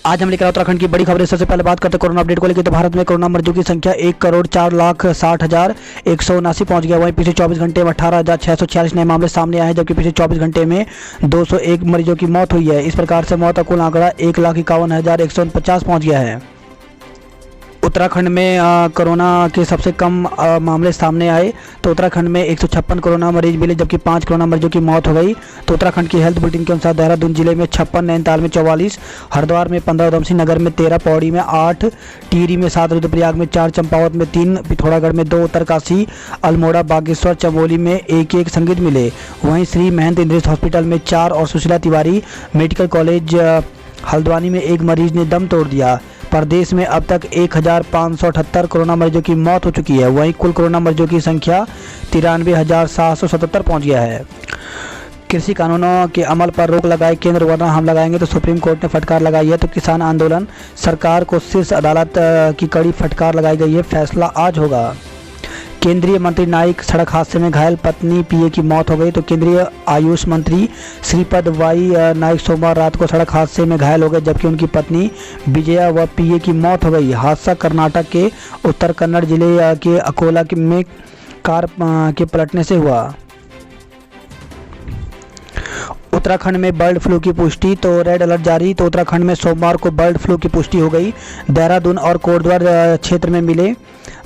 आज हम लेकर उत्तराखंड की बड़ी खबरें। सबसे पहले बात करते हैं कोरोना अपडेट को लेकर। तो भारत में कोरोना मरीजों की संख्या 1,04,60,179 पहुंच गया। वहीं पिछले 24 घंटे में 18,646 नए मामले सामने आए हैं, जबकि पिछले 24 घंटे में 201 मरीजों की मौत हुई है। इस प्रकार से मौत का कुल आंकड़ा 1,51,149 पहुंच गया है। उत्तराखंड में कोरोना के सबसे कम मामले सामने आए। तो उत्तराखंड में 156 कोरोना मरीज मिले, जबकि 5 कोरोना मरीजों की मौत हो गई। तो उत्तराखंड की हेल्थ बुलेटिन के अनुसार देहरादून जिले में 56, नैनीताल में 44, हरिद्वार में 15, उधमसिंह नगर में 13, पौड़ी में 8, टिहरी में 7, रुद्रप्रयाग में 4, चंपावत में 3, पिथौरागढ़ में 2, उत्तरकाशी, अल्मोड़ा, बागेश्वर, चमोली में 1-1 संदिग्ध मिले। वहीं श्री महंत इंद्रेश हॉस्पिटल में 4 और सुशीला तिवारी मेडिकल कॉलेज हल्द्वानी में 1 मरीज ने दम तोड़ दिया। प्रदेश में अब तक 1,578 कोरोना मरीजों की मौत हो चुकी है। वहीं कुल कोरोना मरीजों की संख्या 93,777 पहुंच गया है। कृषि कानूनों के अमल पर रोक लगाए केंद्र, वरना हम लगाएंगे। तो सुप्रीम कोर्ट ने फटकार लगाई है। तो किसान आंदोलन, सरकार को शीर्ष अदालत की कड़ी फटकार लगाई गई है। फैसला आज होगा। केंद्रीय मंत्री नाइक सड़क हादसे में घायल, पत्नी पीए की मौत हो गई। तो केंद्रीय आयुष मंत्री श्रीपद वाई नाइक सोमवार रात को सड़क हादसे में घायल हो गए, जबकि उनकी पत्नी विजया व पीए की मौत हो गई। हादसा कर्नाटक के उत्तर कन्नड़ जिले के अकोला में कार के पलटने से हुआ। उत्तराखंड में बर्ड फ्लू की पुष्टि, तो रेड अलर्ट जारी। तो उत्तराखंड में सोमवार को बर्ड फ्लू की पुष्टि हो गई। देहरादून और कोटद्वार क्षेत्र में मिले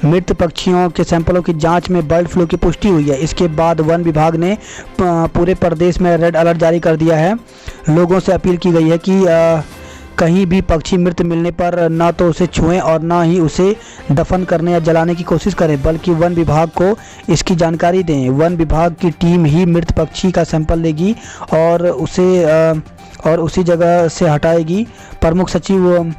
मृत पक्षियों के सैंपलों की जांच में बर्ड फ्लू की पुष्टि हुई है। इसके बाद वन विभाग ने पूरे प्रदेश में रेड अलर्ट जारी कर दिया है। लोगों से अपील की गई है कि कहीं भी पक्षी मृत मिलने पर ना तो उसे छुएं और ना ही उसे दफन करने या जलाने की कोशिश करें, बल्कि वन विभाग को इसकी जानकारी दें। वन विभाग की टीम ही मृत पक्षी का सैंपल लेगी और उसी जगह से हटाएगी। प्रमुख सचिव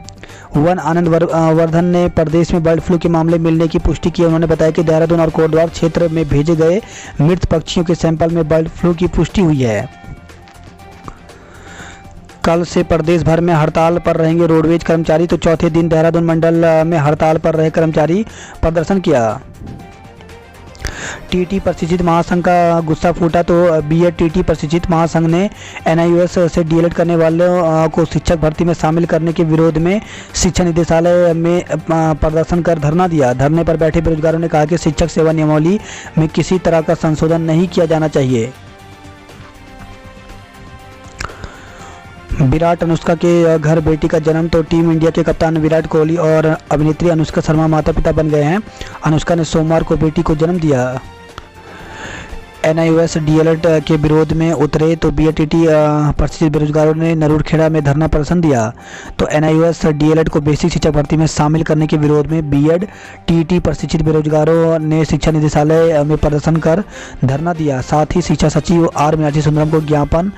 वन आनंद वर्धन ने प्रदेश में बर्ड फ्लू के मामले मिलने की पुष्टि की। उन्होंने बताया कि देहरादून और कोटद्वार क्षेत्र में भेजे गए मृत पक्षियों के सैंपल में बर्ड फ्लू की पुष्टि हुई है। कल से प्रदेश भर में हड़ताल पर रहेंगे रोडवेज कर्मचारी। तो चौथे दिन देहरादून मंडल में हड़ताल पर रहे कर्मचारी प्रदर्शन किया। टीटी प्रशिक्षित महासंघ का गुस्सा फूटा। तो बीएड टीटी प्रशिक्षित महासंघ ने एनआईयूएस से डीएलएड करने वालों को शिक्षक भर्ती में शामिल करने के विरोध में शिक्षा निदेशालय में प्रदर्शन कर धरना दिया। धरने पर बैठे बेरोजगारों ने कहा कि शिक्षक सेवा नियमावली में किसी तरह का संशोधन नहीं किया जाना चाहिए। विराट अनुष्का के घर बेटी का जन्म। तो टीम इंडिया के कप्तान विराट कोहली और अभिनेत्री अनुष्का शर्मा माता पिता बन गए हैं। अनुष्का ने सोमवार को बेटी को जन्म दिया। एनआईयूएस डीएलएड के विरोध में उतरे। तो बीएडटीटी प्रशिक्षित बेरोजगारों ने नरूरखेड़ा में धरना प्रदर्शन दिया। तो एनआईयूएस डीएलएड को बेसिक शिक्षक भर्ती में शामिल करने के विरोध में बीएड टीटी प्रशिक्षित बेरोजगारों ने शिक्षा निदेशालय में प्रदर्शन कर धरना दिया। साथ ही शिक्षा सचिव आर मीनाक्षी सुंदरम को ज्ञापन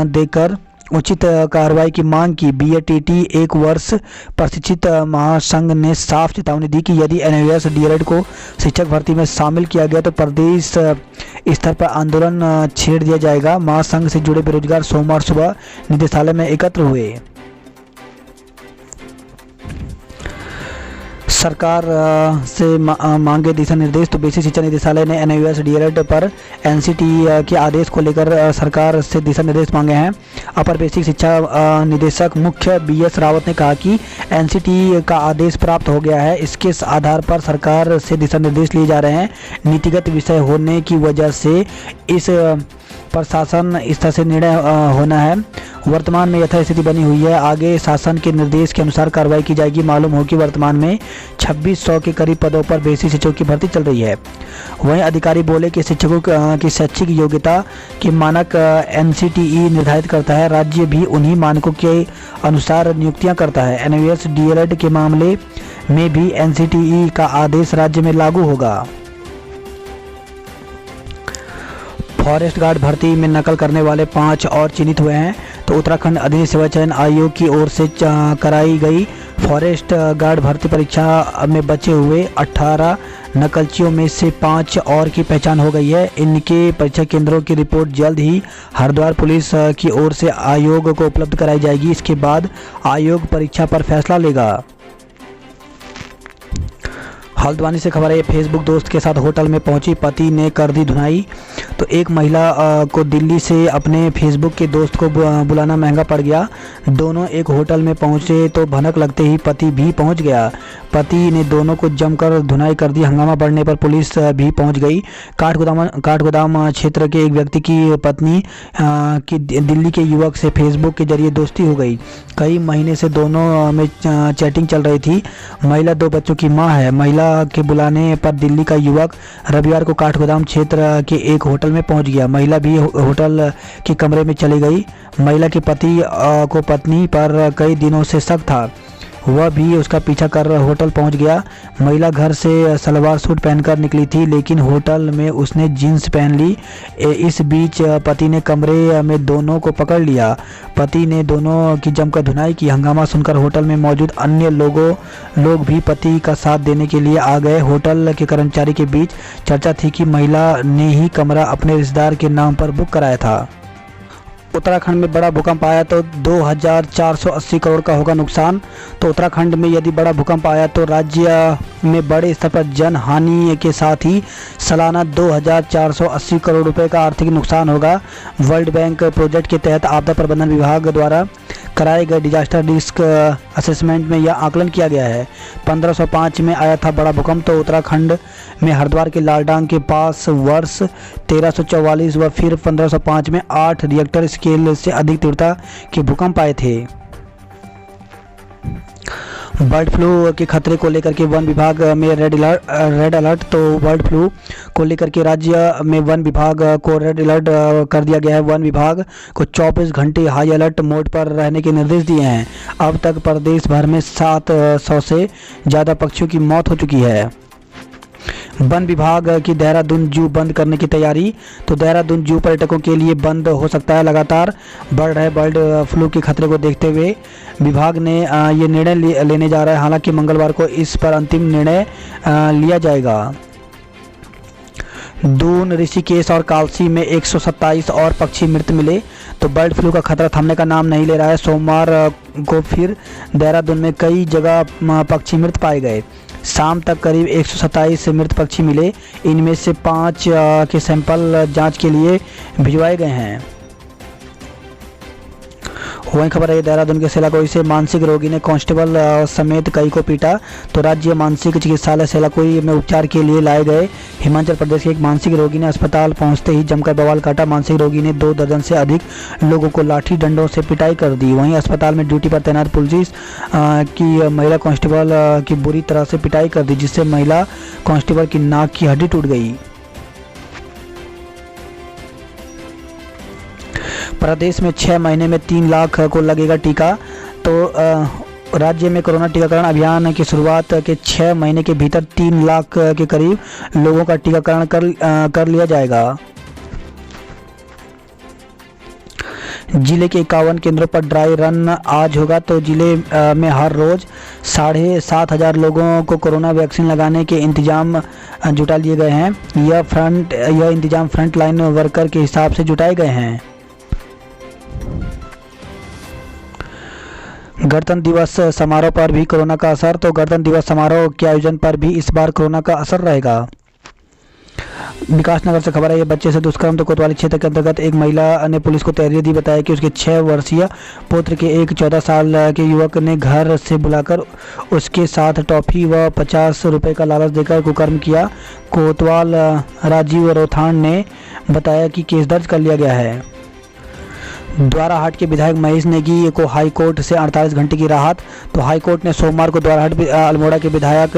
देकर उचित कार्रवाई की मांग की। बीएडटीटी 1 वर्ष प्रशिक्षित महासंघ ने साफ चेतावनी दी कि यदि एनआईयूएस डीएलएड को शिक्षक भर्ती में शामिल किया गया तो प्रदेश स्तर पर आंदोलन छेड़ दिया जाएगा। महासंघ से जुड़े बेरोजगार सोमवार सुबह निदेशालय में एकत्र हुए। सरकार से मांगे दिशा निर्देश। तो बेसिक शिक्षा निदेशालय ने एनआईयूएस डीएलएड पर एनसीटीई के आदेश को लेकर सरकार से दिशा निर्देश मांगे हैं। अपर बेसिक शिक्षा निदेशक मुख्य बीएस रावत ने कहा कि एनसीटीई का आदेश प्राप्त हो गया है। इसके आधार पर सरकार से दिशा निर्देश लिए जा रहे हैं। नीतिगत विषय होने की वजह से इस प्रशासन स्तर से निर्णय होना है। वर्तमान में यथास्थिति बनी हुई है। आगे शासन के निर्देश के अनुसार कार्रवाई की जाएगी। मालूम हो कि वर्तमान में 2600 के करीब पदों पर बेसिक शिक्षकों की भर्ती चल रही है। वहीं अधिकारी बोले कि शिक्षकों की शैक्षिक योग्यता के मानक एनसीटीई निर्धारित करता है। राज्य भी उन्हीं मानकों के अनुसार नियुक्तियां करता है। एनआईयूएस डीएलएड के मामले में भी एनसीटीई का आदेश राज्य में लागू होगा। फॉरेस्ट गार्ड भर्ती में नकल करने वाले 5 और चिन्हित हुए हैं। तो उत्तराखंड अधिक सेवा चयन आयोग की ओर से कराई गई फॉरेस्ट गार्ड भर्ती परीक्षा में बचे हुए 18 नकलचियों में से 5 और की पहचान हो गई है। इनके परीक्षा केंद्रों की रिपोर्ट जल्द ही हरिद्वार पुलिस की ओर से आयोग को उपलब्ध कराई जाएगी। इसके बाद आयोग परीक्षा पर फैसला लेगा। हल्द्वानी से खबर है, फेसबुक दोस्त के साथ होटल में पहुंची, पति ने कर दी धुनाई। तो एक महिला को दिल्ली से अपने फेसबुक के दोस्त को बुलाना महंगा पड़ गया। दोनों एक होटल में पहुंचे तो भनक लगते ही पति भी पहुंच गया। पति ने दोनों को जमकर धुनाई कर दी। हंगामा बढ़ने पर पुलिस भी पहुंच गई। काठगोदाम क्षेत्र के एक व्यक्ति की पत्नी की दिल्ली के युवक से फेसबुक के जरिए दोस्ती हो गई। कई महीने से दोनों में चैटिंग चल रही थी। महिला 2 बच्चों की मां है। महिला के बुलाने पर दिल्ली का युवक रविवार को काठगोदाम क्षेत्र के एक होटल में पहुंच गया। महिला भी होटल के कमरे में चली गई। महिला के पति को पत्नी पर कई दिनों से शक था। वह भी उसका पीछा कर होटल पहुंच गया। महिला घर से सलवार सूट पहनकर निकली थी, लेकिन होटल में उसने जीन्स पहन ली। इस बीच पति ने कमरे में दोनों को पकड़ लिया। पति ने दोनों की जमकर धुनाई की। हंगामा सुनकर होटल में मौजूद अन्य लोग भी पति का साथ देने के लिए आ गए। होटल के कर्मचारी के बीच चर्चा थी कि महिला ने ही कमरा अपने रिश्तेदार के नाम पर बुक कराया था। उत्तराखंड में बड़ा भूकंप आया तो 2480 करोड़ का होगा नुकसान। तो उत्तराखंड में यदि बड़ा भूकंप आया तो राज्य में बड़े स्तर पर जन हानि के साथ ही सालाना 2480 करोड़ रुपए का आर्थिक नुकसान होगा। वर्ल्ड बैंक प्रोजेक्ट के तहत आपदा प्रबंधन विभाग द्वारा कराए गए डिजास्टर रिस्क असेसमेंट में यह आकलन किया गया है। 1505 में आया था बड़ा भूकंप। तो उत्तराखंड में हरिद्वार के लालडांग के पास वर्ष 1344 व फिर 1505 में 8 रिएक्टर स्केल से अधिक तीव्रता के भूकंप आए थे। बर्ड फ्लू के खतरे को लेकर के वन विभाग में रेड अलर्ट। तो बर्ड फ्लू को लेकर के राज्य में वन विभाग को रेड अलर्ट कर दिया गया है। वन विभाग को 24 घंटे हाई अलर्ट मोड पर रहने के निर्देश दिए हैं। अब तक प्रदेश भर में 700 से ज़्यादा पक्षियों की मौत हो चुकी है। वन विभाग की देहरादून जू बंद करने की तैयारी। तो देहरादून जू पर्यटकों के लिए बंद हो सकता है। लगातार बढ़ रहे बर्ड फ्लू के खतरे को देखते हुए विभाग ने ये निर्णय लेने जा रहा है। हालांकि मंगलवार को इस पर अंतिम निर्णय लिया जाएगा। दून, ऋषिकेश और कालसी में 127 और पक्षी मृत मिले। तो बर्ड फ्लू का खतरा थमने का नाम नहीं ले रहा है। सोमवार को फिर देहरादून में कई जगह पक्षी मृत पाए गए। शाम तक करीब 127 मृत पक्षी मिले। इनमें से 5 के सैंपल जांच के लिए भिजवाए गए हैं। वहीं खबर है, देहरादून के सेलाकोई से मानसिक रोगी ने कांस्टेबल समेत कई को पीटा। तो राज्य मानसिक चिकित्सालय सेलाकोई में उपचार के लिए लाए गए हिमाचल प्रदेश के एक मानसिक रोगी ने अस्पताल पहुंचते ही जमकर बवाल काटा। मानसिक रोगी ने 2 दर्जन से अधिक लोगों को लाठी डंडों से पिटाई कर दी। वहीं अस्पताल में ड्यूटी पर तैनात पुलिस की महिला कांस्टेबल की बुरी तरह से पिटाई कर दी, जिससे महिला कांस्टेबल की नाक की हड्डी टूट गई। प्रदेश में 6 महीने में 3 लाख को लगेगा टीका। तो राज्य में कोरोना टीकाकरण अभियान की शुरुआत के 6 महीने के भीतर 3 लाख के करीब लोगों का टीकाकरण कर लिया जाएगा। जिले के 51 केंद्रों पर ड्राई रन आज होगा। तो जिले में हर रोज 7,500 लोगों को कोरोना वैक्सीन लगाने के इंतजाम जुटा लिए गए हैं। यह इंतजाम फ्रंट लाइन वर्कर के हिसाब से जुटाए गए हैं। गणतंत्र दिवस समारोह पर भी कोरोना का असर। तो गणतंत्र दिवस समारोह के आयोजन पर भी इस बार कोरोना का असर रहेगा। विकासनगर से खबर है, ये बच्चे से दुष्कर्म। तो कोतवाली क्षेत्र के अंतर्गत एक महिला ने पुलिस को तहरीर दी। बताया कि उसके 6 वर्षीय पुत्र के एक 14 साल के युवक ने घर से बुलाकर उसके साथ टॉफी व 50 रुपये का लालच देकर कुकर्म किया। कोतवाल राजीव रोथान ने बताया कि केस दर्ज कर लिया गया है। द्वाराहाट के विधायक महेश नेगी को हाई कोर्ट से 48 घंटे की राहत। तो हाई कोर्ट ने सोमवार को द्वाराहाट अल्मोड़ा के विधायक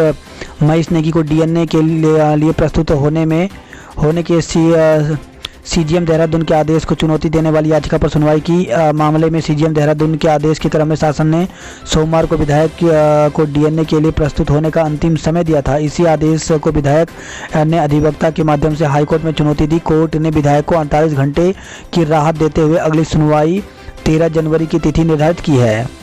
महेश नेगी को डीएनए के लिए प्रस्तुत होने के सीजीएम देहरादून के आदेश को चुनौती देने वाली याचिका पर सुनवाई की। मामले में सीजीएम देहरादून के आदेश के क्रम में शासन ने सोमवार को विधायक को डीएनए के लिए प्रस्तुत होने का अंतिम समय दिया था। इसी आदेश को विधायक ने अधिवक्ता के माध्यम से हाईकोर्ट में चुनौती दी। कोर्ट ने विधायक को 48 घंटे की राहत देते हुए अगली सुनवाई 13 जनवरी की तिथि निर्धारित की है।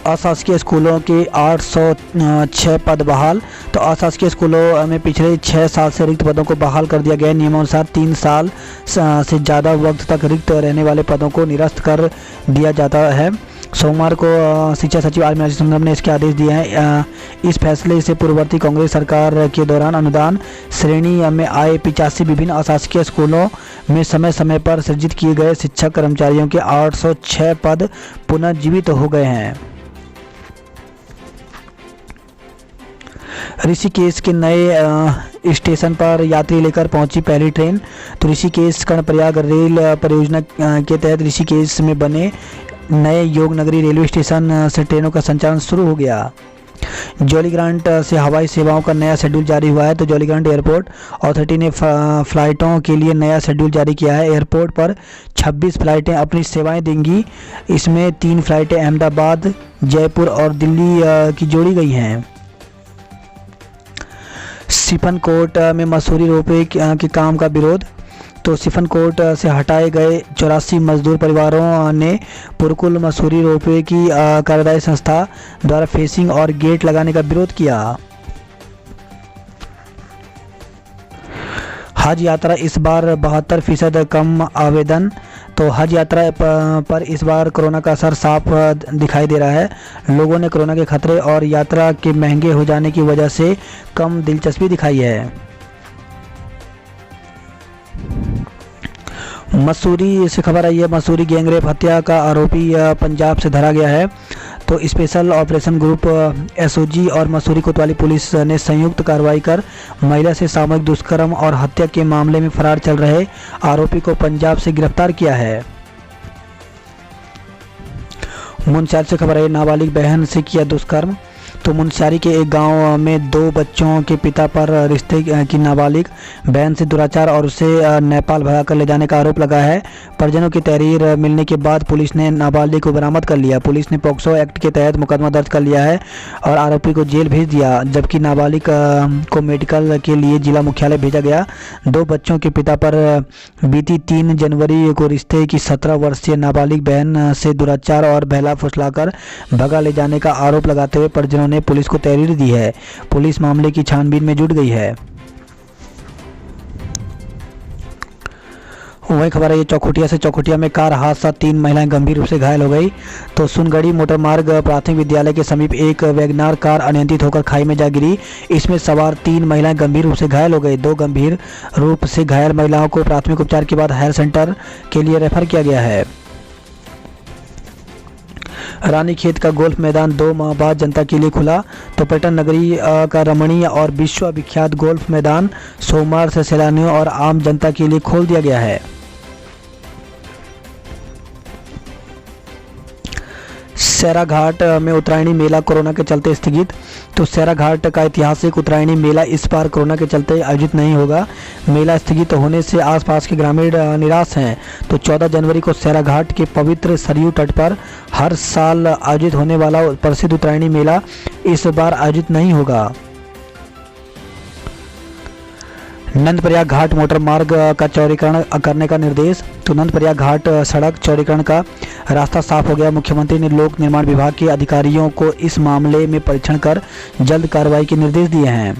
अशासकीय स्कूलों के 806 पद बहाल। तो अशासकीय स्कूलों में पिछले 6 साल से रिक्त पदों को बहाल कर दिया गया। नियमानुसार 3 साल से ज़्यादा वक्त तक रिक्त रहने वाले पदों को निरस्त कर दिया जाता है। सोमवार को शिक्षा सचिव आर मीनाक्षी सुंदरम ने इसके आदेश दिए हैं। इस फैसले से पूर्ववर्ती कांग्रेस सरकार के दौरान अनुदान श्रेणी में आए 85 विभिन्न अशासकीय स्कूलों में समय समय पर सृजित किए गए शिक्षक कर्मचारियों के 806 पद पुनर्जीवित हो गए हैं। ऋषिकेश के नए स्टेशन पर यात्री लेकर पहुंची पहली ट्रेन। तो ऋषिकेश कर्णप्रयाग रेल परियोजना के तहत ऋषिकेश में बने नए योग नगरी रेलवे स्टेशन से ट्रेनों का संचालन शुरू हो गया। जॉलीग्रांट से हवाई सेवाओं का नया शेड्यूल जारी हुआ है। तो जॉलीग्रांट एयरपोर्ट अथॉरिटी ने फ़्लाइटों के लिए नया शेड्यूल जारी किया है। एयरपोर्ट पर 26 फ़्लाइटें अपनी सेवाएं देंगी। इसमें 3 फ़्लाइटें अहमदाबाद, जयपुर और दिल्ली की जोड़ी गई हैं। सिफनकोट में मसूरी रोपवे के काम का विरोध। तो सिफनकोट से हटाए गए 84 मजदूर परिवारों ने पुरकुल मसूरी रोपवे की कार्यदायी संस्था द्वारा फेसिंग और गेट लगाने का विरोध किया। हज यात्रा इस बार 72% कम आवेदन। तो हज यात्रा पर इस बार कोरोना का असर साफ दिखाई दे रहा है। लोगों ने कोरोना के खतरे और यात्रा के महंगे हो जाने की वजह से कम दिलचस्पी दिखाई है। मसूरी से खबर आई है, मसूरी गैंगरेप हत्या का आरोपी पंजाब से धरा गया है। तो स्पेशल ऑपरेशन ग्रुप एसओजी और मसूरी कोतवाली पुलिस ने संयुक्त कार्रवाई कर महिला से सामूहिक दुष्कर्म और हत्या के मामले में फरार चल रहे आरोपी को पंजाब से गिरफ्तार किया है। मुनस्यारी से खबर है, नाबालिग बहन से किया दुष्कर्म। तो मुनस्यारी के एक गांव में 2 बच्चों के पिता पर रिश्ते की नाबालिग बहन से दुराचार और उसे नेपाल भगाकर ले जाने का आरोप लगा है। परिजनों की तहरीर मिलने के बाद पुलिस ने नाबालिग को बरामद कर लिया। पुलिस ने पॉक्सो एक्ट के तहत मुकदमा दर्ज कर लिया है और आरोपी को जेल भेज दिया, जबकि नाबालिग को मेडिकल के लिए जिला मुख्यालय भेजा गया। 2 बच्चों के पिता पर बीती 3 जनवरी को रिश्ते की 17 वर्षीय नाबालिग बहन से दुराचार और बहला फुसलाकर भगा ले जाने का आरोप लगाते हुए परिजनों ने पुलिस को तहरीर दी है। पुलिस मामले की छानबीन में जुट गई है। वही खबर है, ये चौखुटिया से चौखुटिया में कार हादसा, 3 महिलाएं गंभीर रूप से घायल हो गई। तो सुनगढ़ी मोटर मार्ग प्राथमिक विद्यालय के समीप एक वैगनार कार अनियंत्रित होकर खाई में जा गिरी। इसमें सवार 3 महिलाएं गंभीर रूप से घायल हो गई। 2 गंभीर रूप से घायल महिलाओं को प्राथमिक उपचार के बाद हेल्थ सेंटर के लिए रेफर किया गया है। रानीखेत का गोल्फ मैदान 2 माह बाद जनता के लिए खुला। तो पर्यटन नगरी का रमणीय और विश्वविख्यात गोल्फ मैदान सोमवार से सैलानियों और आम जनता के लिए खोल दिया गया है। सैराघाट में उत्तरायणी मेला कोरोना के चलते स्थगित। तो सैराघाट का ऐतिहासिक उत्तरायणी मेला इस बार कोरोना के चलते आयोजित नहीं होगा। मेला स्थगित होने से आसपास के ग्रामीण निराश हैं। तो 14 जनवरी को सैराघाट के पवित्र सरयू तट पर हर साल आयोजित होने वाला प्रसिद्ध उत्तरायणी मेला इस बार आयोजित नहीं होगा। नंदप्रयाग घाट मोटर मार्ग का चौड़ीकरण करने का निर्देश। तो नंदप्रयाग घाट सड़क चौड़ीकरण का रास्ता साफ हो गया। मुख्यमंत्री ने लोक निर्माण विभाग के अधिकारियों को इस मामले में परीक्षण कर जल्द कार्रवाई के निर्देश दिए हैं।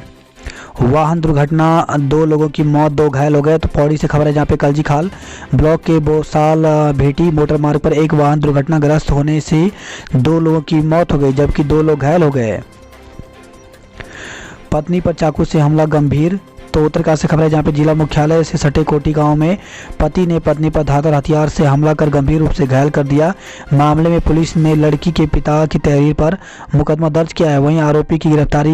वाहन दुर्घटना, 2 लोगों की मौत, 2 घायल हो गए। तो पौड़ी से खबर है, जहाँ पे कलजी खाल ब्लॉक के बोसाल भेटी मोटर मार्ग पर एक वाहन दुर्घटनाग्रस्त होने से 2 लोगों की मौत हो गई, जबकि 2 लोग घायल हो गए। पत्नी पर चाकू से हमला गंभीर। तो उत्तरकाशी से खबर है, जहाँ पे जिला मुख्यालय से सटे कोटी गांव में पति ने पत्नी पर धारदार हथियार से हमला कर गंभीर रूप से घायल कर दिया। मामले में पुलिस ने लड़की के पिता की तहरीर पर मुकदमा दर्ज किया है। वहीं आरोपी की गिरफ्तारी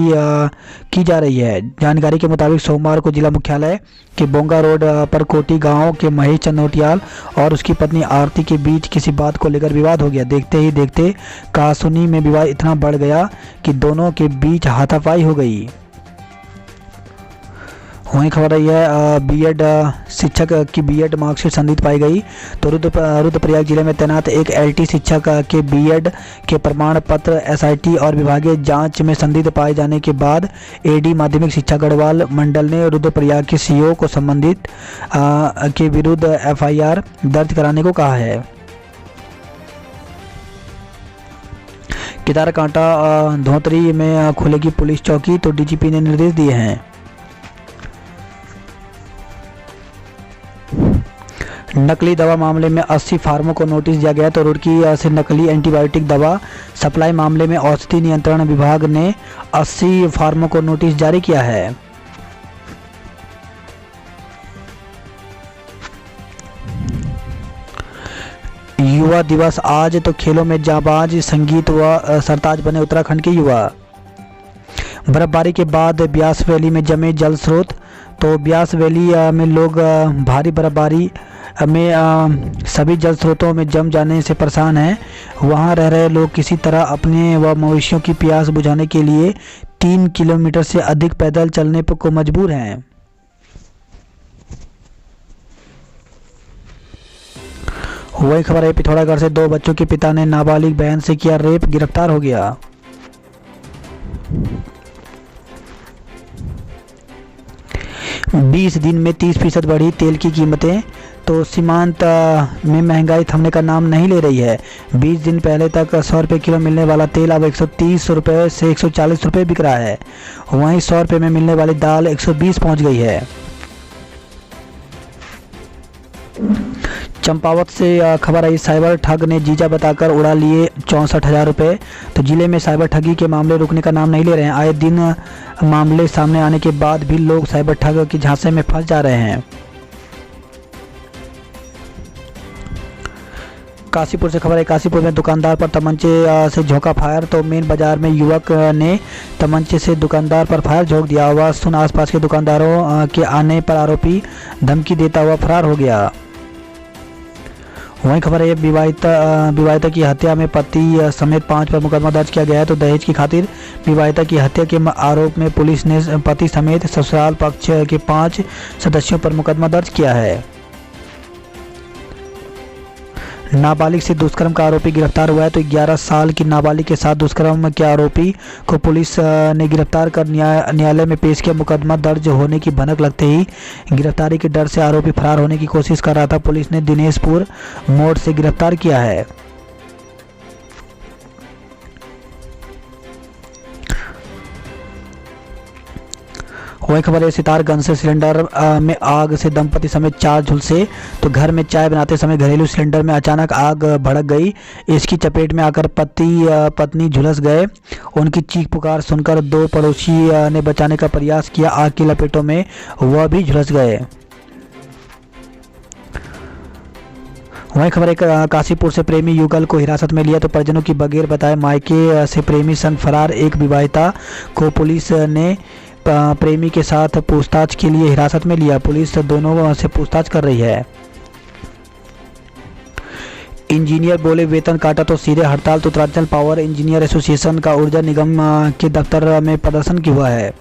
की जा रही है। जानकारी के मुताबिक सोमवार को जिला मुख्यालय के बोंगा रोड पर कोटी गाँव के महेश चंदोटियाल और उसकी पत्नी आरती के बीच किसी बात को लेकर विवाद हो गया। देखते ही देखते कहासुनी में विवाद इतना बढ़ गया कि दोनों के बीच हाथापाई हो गई। वहीं खबर आई है, बीएड शिक्षक की बीएड मार्कशीट संदिग्ध पाई गई। तो रुद्रप्रयाग जिले में तैनात एक एलटी शिक्षक के बीएड के प्रमाण पत्र एसआईटी और विभागीय जांच में संदिग्ध पाए जाने के बाद एडी माध्यमिक शिक्षा गढ़वाल मंडल ने रुद्रप्रयाग के सीईओ को संबंधित के विरुद्ध एफआईआर दर्ज कराने को कहा है। केदारकांटा धोतरी में खुलेगी पुलिस चौकी। तो डीजीपी ने निर्देश दिए हैं। नकली दवा मामले में 80 फार्मों को नोटिस दिया गया। तो रुड़की से नकली एंटीबायोटिक दवा सप्लाई मामले में औषधि नियंत्रण विभाग ने 80 फार्मों को नोटिस जारी किया है। युवा दिवस आज। तो खेलों में जाबाज, संगीत व सरताज बने उत्तराखंड के युवा। बर्फबारी के बाद ब्यास वैली में जमे जल स्रोत। तो ब्यास वैली में लोग भारी बर्फबारी में सभी जल स्रोतों में जम जाने से परेशान हैं। वहां रह रहे लोग किसी तरह अपने व मवेशियों की प्यास बुझाने के लिए 3 किलोमीटर से अधिक पैदल चलने को मजबूर हैं। वही खबर है, पिथौरागढ़ से 2 बच्चों के पिता ने नाबालिग बहन से किया रेप, गिरफ्तार हो गया। बीस दिन में 30% बढ़ी तेल की कीमतें। तो सीमांत में महंगाई थमने का नाम नहीं ले रही है। 20 दिन पहले तक 100 रुपये किलो मिलने वाला तेल अब 130 रुपये से 140 रुपये बिक रहा है। वहीं 100 रुपये में मिलने वाली दाल 120 पहुंच गई है। चंपावत से खबर आई, साइबर ठग ने जीजा बताकर उड़ा लिए 64,000 रुपये। तो जिले में साइबर ठगी के मामले रुकने का नाम नहीं ले रहे हैं। आए दिन मामले सामने आने के बाद भी लोग साइबर ठग की झांसे में फंस जा रहे हैं। काशीपुर से खबर है, काशीपुर में दुकानदार पर तमंचे से झोंका फायर। तो मेन बाजार में युवक ने तमंचे से दुकानदार पर फायर झोंक दिया। आवाज सुन आसपास के दुकानदारों के आने पर आरोपी धमकी देता हुआ फरार हो गया। वहीं खबर है, विवाहिता की हत्या में पति समेत 5 पर मुकदमा दर्ज किया गया है। तो दहेज की खातिर विवाहिता की हत्या के आरोप में पुलिस ने पति समेत ससुराल पक्ष के 5 सदस्यों पर मुकदमा दर्ज किया है। नाबालिग से दुष्कर्म का आरोपी गिरफ्तार हुआ है। तो 11 साल की नाबालिग के साथ दुष्कर्म के आरोपी को पुलिस ने गिरफ्तार कर न्यायालय में पेश किया। मुकदमा दर्ज होने की भनक लगते ही गिरफ्तारी के डर से आरोपी फरार होने की कोशिश कर रहा था। पुलिस ने दिनेशपुर मोड़ से गिरफ्तार किया है। वही खबर है, सितारगंज से सिलेंडर में आग से दंपति समेत 4 झुलसे। तो घर में चाय बनाते समय घरेलू सिलेंडर में अचानक आग भड़क गई। इसकी चपेट में आकर पत्नी झुलस गए। उनकी चीख पुकार सुनकर 2 पड़ोसी ने बचाने का प्रयास किया। आग की लपेटों में वह भी झुलस गए। वहीं खबर है, काशीपुर से प्रेमी युगल को हिरासत में लिया। तो परिजनों की बगैर बताए मायके से प्रेमी संग फरार एक विवाहिता को पुलिस ने प्रेमी के साथ पूछताछ के लिए हिरासत में लिया। पुलिस दोनों से पूछताछ कर रही है। इंजीनियर बोले वेतन काटा तो सीधे हड़ताल। तो उत्तरांचल पावर इंजीनियर एसोसिएशन का ऊर्जा निगम के दफ्तर में प्रदर्शन हुआ है।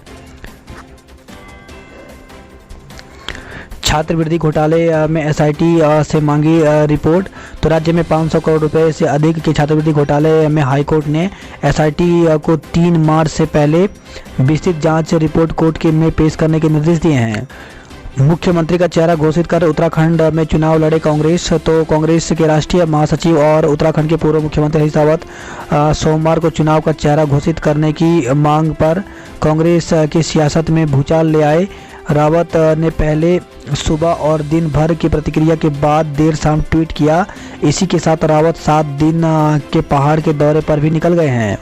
छात्रवृत्ति घोटाले में एसआईटी से मांगी रिपोर्ट। तो राज्य में 500 करोड़ रुपए से अधिक के छात्रवृत्ति घोटाले में हाईकोर्ट ने एसआईटी को 3 मार्च से पहले विस्तृत जांच रिपोर्ट कोर्ट में पेश करने के निर्देश दिए हैं। मुख्यमंत्री का चेहरा घोषित कर उत्तराखंड में चुनाव लड़े कांग्रेस। तो कांग्रेस के राष्ट्रीय महासचिव और उत्तराखंड के पूर्व मुख्यमंत्री हरीश रावत सोमवार को चुनाव का चेहरा घोषित करने की मांग पर कांग्रेस की सियासत में भूचाल ले आए। रावत ने पहले सुबह और दिन भर की प्रतिक्रिया के बाद देर शाम ट्वीट किया। इसी के साथ रावत 7 दिन के पहाड़ के दौरे पर भी निकल गए हैं।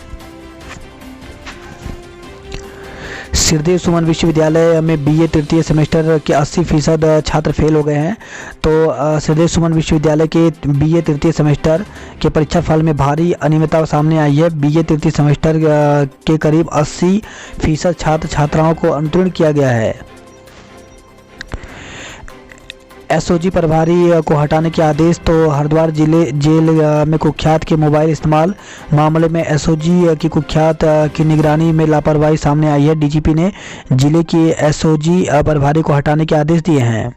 सिरदेव सुमन विश्वविद्यालय में बीए तृतीय सेमेस्टर के 80% छात्र फेल हो गए हैं। तो सिरदेव सुमन विश्वविद्यालय के बीए तृतीय सेमेस्टर के परीक्षा फल में भारी अनियमितता सामने आई है। बीए तृतीय सेमेस्टर के करीब 80% छात्र छात्राओं को अनुत्तीर्ण किया गया है। एसओजी प्रभारी को हटाने के आदेश। तो हरिद्वार जेल में कुख्यात के मोबाइल इस्तेमाल मामले में एसओजी की कुख्यात की निगरानी में लापरवाही सामने आई है। डीजीपी ने जिले के एसओजी प्रभारी को हटाने के आदेश दिए हैं।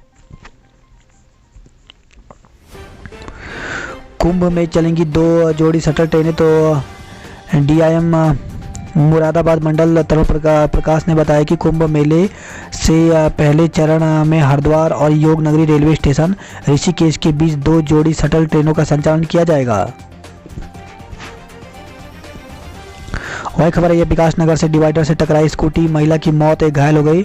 कुंभ में चलेंगी 2 जोड़ी शटल ट्रेनें। तो डीआईएम मुरादाबाद मंडल तरुण प्रकाश ने बताया कि कुंभ मेले से पहले चरण में हरिद्वार और योग नगरी रेलवे स्टेशन ऋषिकेश के बीच 2 जोड़ी शटल ट्रेनों का संचालन किया जाएगा। वही खबर है ये विकास नगर से डिवाइडर से टकराई स्कूटी, महिला की मौत, एक घायल हो गई।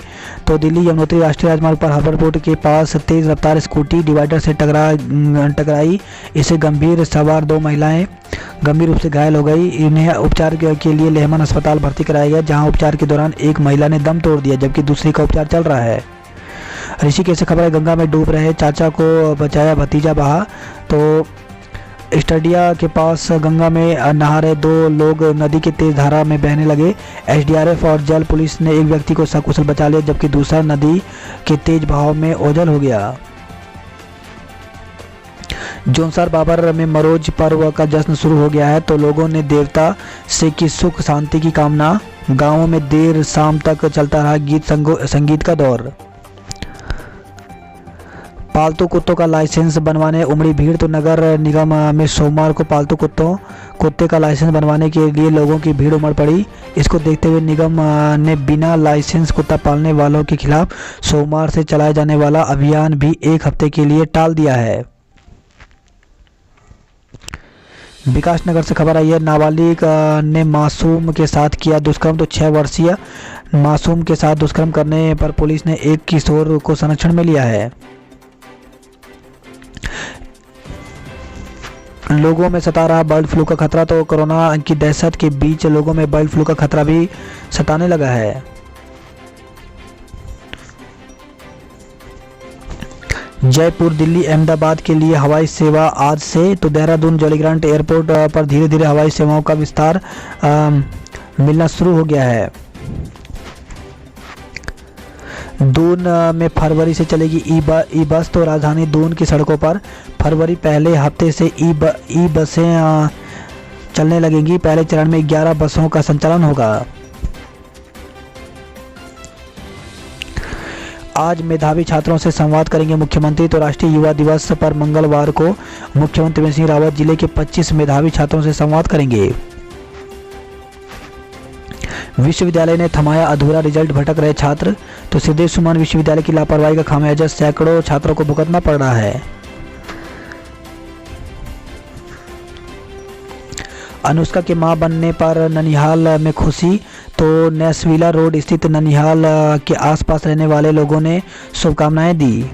तो दिल्ली यमुनोत्री राष्ट्रीय राजमार्ग पर हबरपुर के पास तेज रफ्तार स्कूटी डिवाइडर से टकराई। इससे गंभीर सवार 2 महिलाएं गंभीर रूप से घायल हो गई। इन्हें उपचार के लिए लेहमन अस्पताल भर्ती कराया गया, जहां उपचार के दौरान एक महिला ने दम तोड़ दिया जबकि दूसरी का उपचार चल रहा है। ऋषिकेश से खबर है गंगा में डूब रहे चाचा को बचाया भतीजा बहा। तो स्टडिया के पास गंगा में नहा रहे 2 लोग नदी की तेज धारा में बहने लगे। एसडीआरएफ और जल पुलिस ने एक व्यक्ति को सकुशल बचा लिया जबकि दूसरा नदी के तेज बहाव में ओझल हो गया। जोनसार बाबर में मरोज पर्व का जश्न शुरू हो गया है। तो लोगों ने देवता से की सुख शांति की कामना। गांवों में देर शाम तक चलता रहा गीत संगीत का दौर। पालतू कुत्तों का लाइसेंस बनवाने उमड़ी भीड़। तो नगर निगम में सोमवार को पालतू कुत्ते का लाइसेंस बनवाने के लिए लोगों की भीड़ उमड़ पड़ी। इसको देखते हुए निगम ने बिना लाइसेंस कुत्ता पालने वालों के खिलाफ सोमवार से चलाए जाने वाला अभियान भी 1 हफ्ते के लिए टाल दिया है। विकास नगर से खबर आई है नाबालिग ने मासूम के साथ किया दुष्कर्म। तो 6 वर्षीय मासूम के साथ दुष्कर्म करने पर पुलिस ने एक किशोर को संरक्षण में लिया है। लोगों में सता रहा बर्ड फ्लू का खतरा। तो कोरोना की दहशत के बीच लोगों में बर्ड फ्लू का खतरा भी सताने लगा है। जयपुर दिल्ली अहमदाबाद के लिए हवाई सेवा आज से। तो देहरादून जॉलीग्रांट एयरपोर्ट पर धीरे धीरे हवाई सेवाओं का विस्तार मिलना शुरू हो गया है। दून में फरवरी से चलेगी ई बस। तो राजधानी दून की सड़कों पर फरवरी पहले हफ्ते से ई बसें चलने लगेंगी। पहले चरण में 11 बसों का संचालन होगा। आज मेधावी छात्रों से संवाद करेंगे मुख्यमंत्री। तो राष्ट्रीय युवा दिवस पर मंगलवार को मुख्यमंत्री त्रिवेंद्र सिंह रावत जिले के 25 मेधावी छात्रों से संवाद करेंगे। विश्वविद्यालय ने थमाया अधूरा रिजल्ट, भटक रहे छात्र। तो सिद्धेश सुमन विश्वविद्यालय की लापरवाही का खामियाजा सैकड़ों छात्रों को भुगतना पड़ रहा है। अनुष्का के मां बनने पर ननिहाल में खुशी। तो नेसविला रोड स्थित ननिहाल के आसपास रहने वाले लोगों ने शुभकामनाएं दी।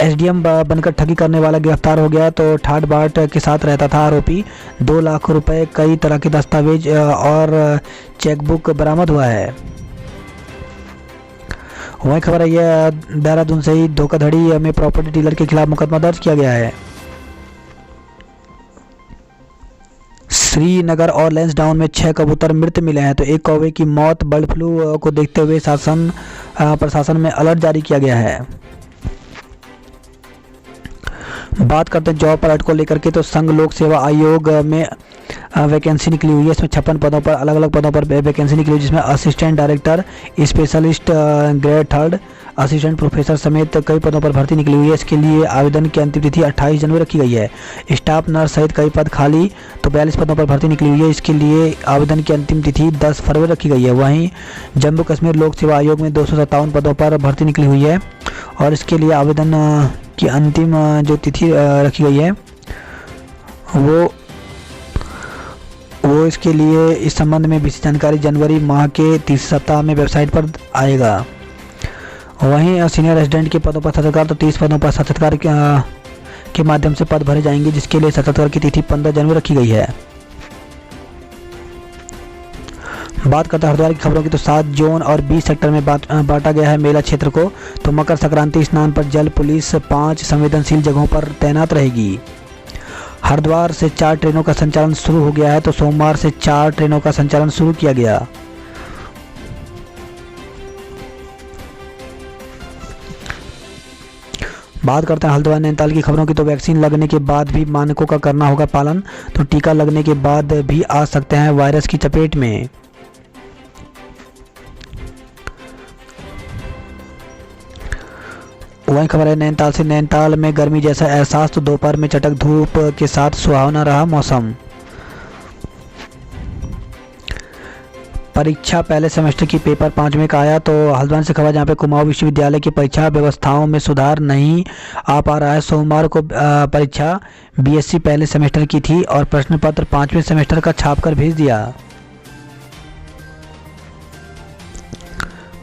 एसडीएम बनकर ठगी करने वाला गिरफ्तार हो गया। तो ठाट बाट के साथ रहता था आरोपी। 2 लाख रुपए, कई तरह के दस्तावेज और चेकबुक बरामद हुआ है। वही खबर है यह देहरादून से ही धोखाधड़ी में प्रॉपर्टी डीलर के खिलाफ मुकदमा दर्ज किया गया है। श्रीनगर और लैंसडाउन में 6 कबूतर मृत मिले हैं। तो एक कौवे की मौत। बर्ड फ्लू को देखते हुए प्रशासन में अलर्ट जारी किया गया है। बात करते हैं जॉब अलर्ट को लेकर के। तो संघ लोक सेवा आयोग में वैकेंसी निकली हुई है। इसमें 56 पदों पर अलग अलग पदों पर वैकेंसी निकली हुई है, जिसमें assistant director, specialist grade 3, assistant professor समेत कई पदों पर भर्ती निकली हुई है। इसके लिए आवेदन की अंतिम तिथि 28 जनवरी रखी गई है। स्टाफ नर्स सहित कई पद खाली। तो 42 पदों पर भर्ती निकली हुई है। इसके लिए आवेदन की अंतिम तिथि 10 फरवरी रखी गई है। वहीं जम्मू कश्मीर लोक सेवा आयोग में 257 पदों पर भर्ती निकली हुई है और इसके लिए आवेदन की अंतिम जो तिथि रखी गई है वो इसके लिए इस संबंध में विशेष जानकारी जनवरी माह के तीसरे सप्ताह में वेबसाइट पर आएगा। वहीं सीनियर रेजिडेंट के पदों पर साक्षात्कार। तो 30 पदों पर साक्षात्कार के माध्यम से पद भरे जाएंगे, जिसके लिए साक्षात्कार की तिथि 15 जनवरी रखी गई है। बात करते हैं हरिद्वार की खबरों की। तो 7 जोन और 20 सेक्टर में बांटा गया है मेला क्षेत्र को। तो मकर संक्रांति स्नान पर जल पुलिस 5 संवेदनशील जगहों पर तैनात रहेगी। हरिद्वार से 4 ट्रेनों का संचालन शुरू हो गया है। तो सोमवार से 4 ट्रेनों का संचालन शुरू किया गया। बात करते हैं हल्द्वानी नैनीताल की खबरों की। तो वैक्सीन लगने के बाद भी मानकों का करना होगा पालन। तो टीका लगने के बाद भी आ सकते हैं वायरस की चपेट में। वही खबर है नैनीताल से। नैनीताल में गर्मी जैसा एहसास। तो दोपहर में चटक धूप के साथ सुहावना रहा मौसम। परीक्षा पहले सेमेस्टर की पेपर 5 में का आया। तो हल्द्वानी से खबर जहाँ पे कुमाऊं विश्वविद्यालय की परीक्षा व्यवस्थाओं में सुधार नहीं आ पा रहा है। सोमवार को परीक्षा बीएससी पहले सेमेस्टर की थी और प्रश्न पत्र 5वें सेमेस्टर का छापकर भेज दिया।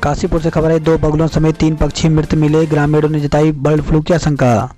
काशीपुर से खबर है, 2 बगुलों समेत 3 पक्षी मृत मिले, ग्रामीणों ने जताई बर्ड फ्लू की आशंका।